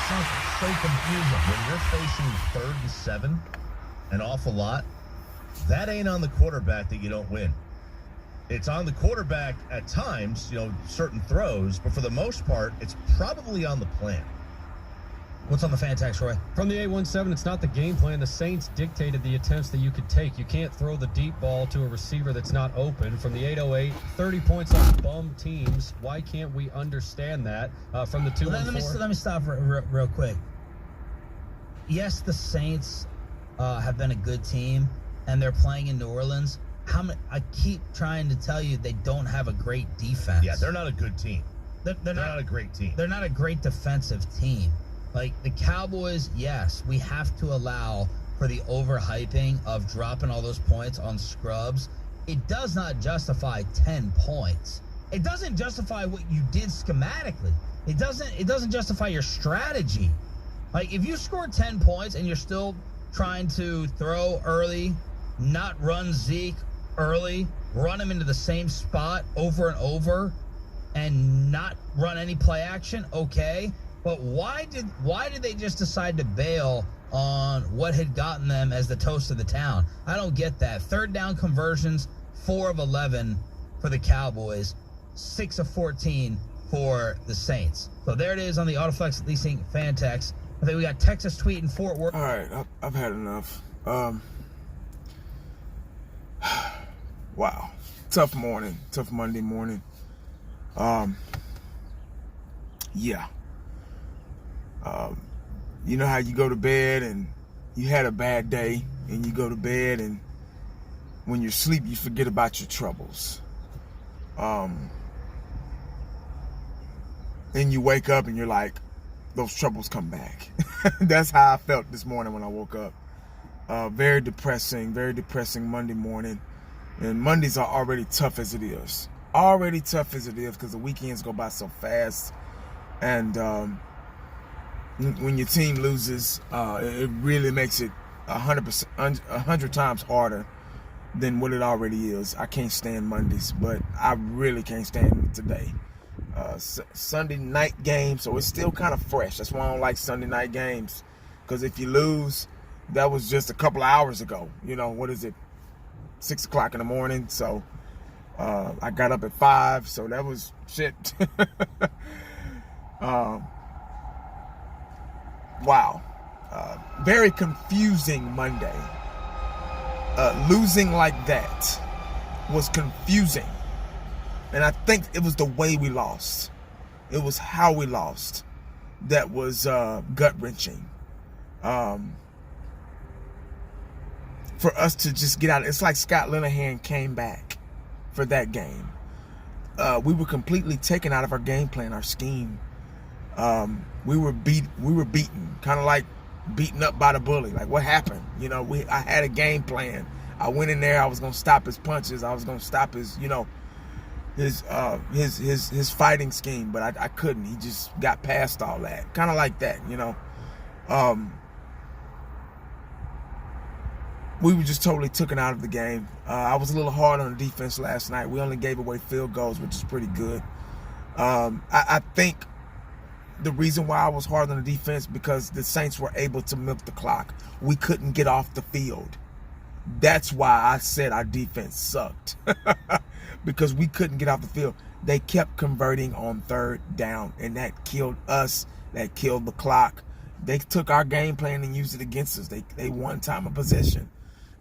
so confusing. When you're facing 3rd and 7 an awful lot, that ain't on the quarterback that you don't win. It's on the quarterback at times, certain throws, but for the most part, it's probably on the plan. What's on the fan text, Roy? From the 817, it's not the game plan. The Saints dictated the attempts that you could take. You can't throw the deep ball to a receiver that's not open. From the 808, 30 points on bum teams. Why can't we understand that? From the 214. Let me stop real quick. Yes, the Saints have been a good team, and they're playing in New Orleans. I keep trying to tell you they don't have a great defense. Yeah, they're not a good team. They're not a great team. They're not a great defensive team. Like the Cowboys, yes, we have to allow for the overhyping of dropping all those points on scrubs. It does not justify 10 points. It doesn't justify what you did schematically. It doesn't justify your strategy. Like if you score 10 points and you're still trying to throw early, not run Zeke early, run him into the same spot over and over, and not run any play action, okay. But why did they just decide to bail on what had gotten them as the toast of the town? I don't get that. 3rd down conversions, 4 of 11 for the Cowboys, 6 of 14 for the Saints. So there it is on the Autoflex Leasing fan text. I think we got Texas tweet in Fort Worth. All right, I've had enough. Wow, tough Monday morning. Yeah. You know how you go to bed and you had a bad day and you go to bed and when you sleep you forget about your troubles. And you wake up and you're like, those troubles come back. That's how I felt this morning when I woke up. Very depressing Monday morning. And Mondays are already tough as it is. Because the weekends go by so fast. And when your team loses, it really makes it 100 times harder than what it already is. I can't stand Mondays, but I really can't stand today. Sunday night game, so it's still kind of fresh. That's why I don't like Sunday night games, because if you lose, that was just a couple of hours ago. What is it? 6 o'clock in the morning. So I got up at 5, so that was shit. Wow. Very confusing Monday. Losing like that was confusing. And I think it was the way we lost. It was how we lost that was gut-wrenching. For us to just get out. It's like Scott Linehan came back for that game. We were completely taken out of our game plan, our scheme. We were beaten, kind of like beaten up by the bully. Like, what happened? I had a game plan. I went in there. I was gonna stop his punches. I was gonna stop his fighting scheme, but I couldn't. He just got past all that. Kind of like that, We were just totally taken out of the game. I was a little hard on the defense last night. We only gave away field goals, which is pretty good. I think the reason why I was hard on the defense because the Saints were able to milk the clock. We couldn't get off the field. That's why I said our defense sucked. Because we couldn't get off the field. They kept converting on 3rd down, and that killed us. That killed the clock. They took our game plan and used it against us. They won time of possession.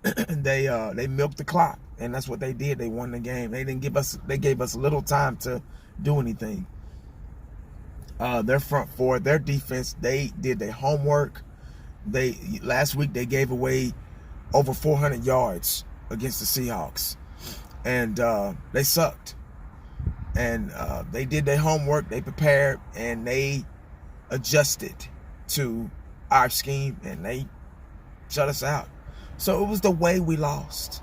They milked the clock, and that's what they did. They won the game. They gave us little time to do anything. Their front four, their defense, they did their homework. Last week they gave away over 400 yards against the Seahawks, and they sucked. And they did their homework. They prepared and they adjusted to our scheme, and they shut us out. So it was the way we lost.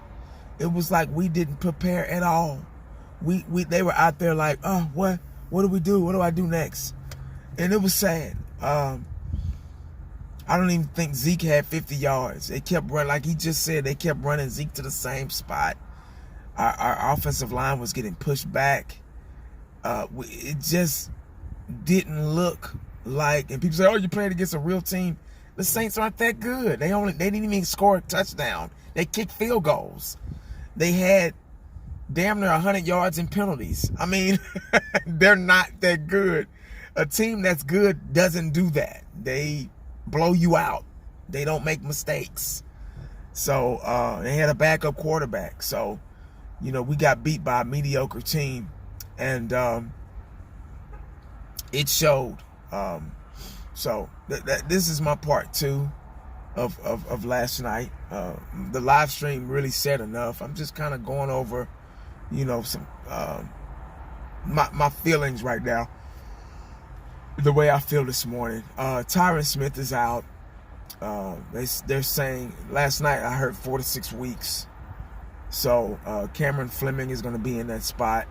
It was like we didn't prepare at all. They were out there like, oh, what do we do? What do I do next? And it was sad. I don't even think Zeke had 50 yards. They kept running, like he just said, they kept running Zeke to the same spot. Our offensive line was getting pushed back. It just didn't look like, and people say, oh, you're playing against a real team. The Saints aren't that good. They didn't even score a touchdown. They kicked field goals. They had damn near 100 yards in penalties. I mean, they're not that good. A team that's good doesn't do that. They blow you out. They don't make mistakes. So they had a backup quarterback. So, you know, we got beat by a mediocre team, and it showed. So this is my part 2 of last night. The live stream really said enough. I'm just kind of going over, you know, some my feelings right now. The way I feel this morning. Tyron Smith is out. They're saying, last night I heard 4 to 6 weeks. So Cameron Fleming is going to be in that spot.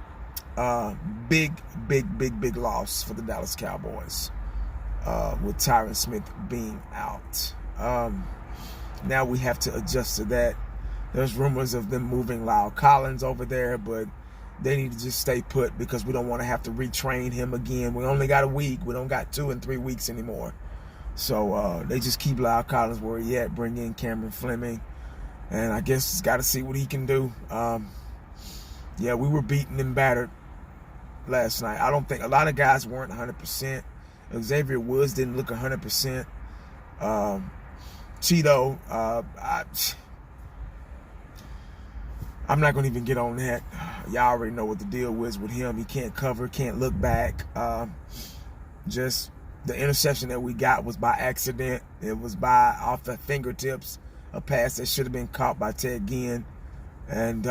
Big loss for the Dallas Cowboys with Tyron Smith being out. Now we have to adjust to that. There's rumors of them moving Lyle Collins over there, but they need to just stay put because we don't want to have to retrain him again. We only got a week. We don't got 2 and 3 weeks anymore. So they just keep Lyle Collins where he at, bring in Cameron Fleming, and I guess just got to see what he can do. Yeah, we were beaten and battered last night. I don't think a lot of guys weren't 100%. Xavier Woods didn't look 100%. Cheeto, I'm not going to even get on that. Y'all already know what the deal was with him. He can't cover, can't look back. Just the interception that we got was by accident. It was by off the fingertips, a pass that should have been caught by Ted Ginn. And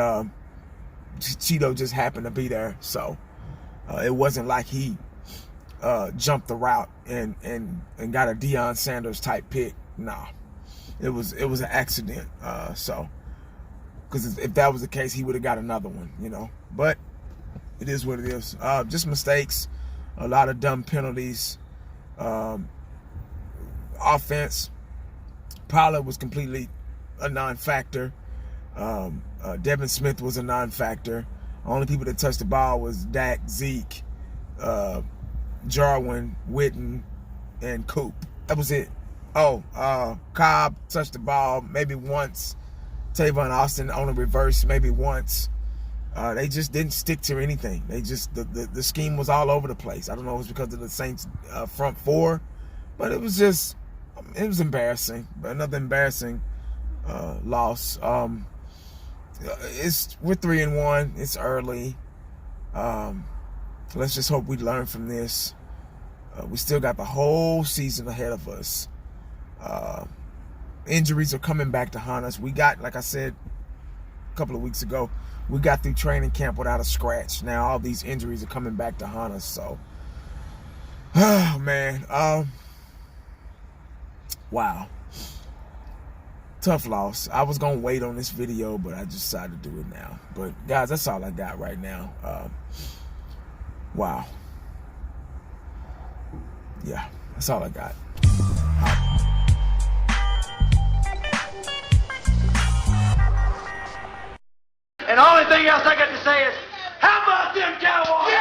Cheeto just happened to be there. So it wasn't like he jumped the route and got a Deion Sanders type pick. Nah, it was an accident. So, because if that was the case, he would have got another one, you know. But it is what it is. Just mistakes, a lot of dumb penalties. Offense, Pollard was completely a non-factor. Devin Smith was a non-factor. Only people that touched the ball was Dak, Zeke, Jarwin, Witten, and Coop. That was it. Oh, Cobb touched the ball maybe once. Tavon Austin on a reverse maybe once. They just didn't stick to anything. They just the scheme was all over the place. I don't know if it was because of the Saints front four, but it was embarrassing. Another embarrassing loss. We're 3-1. It's early. Let's just hope we learn from this. We still got the whole season ahead of us. Injuries are coming back to haunt us. We got, like I said a couple of weeks ago, we got through training camp without a scratch. Now all these injuries are coming back to haunt us. So, oh man, wow, tough loss. I was gonna wait on this video, but I just decided to do it now. But guys, that's all I got right now. Wow, yeah, that's all I got. And the only thing else I got to say is, how about them Cowboys?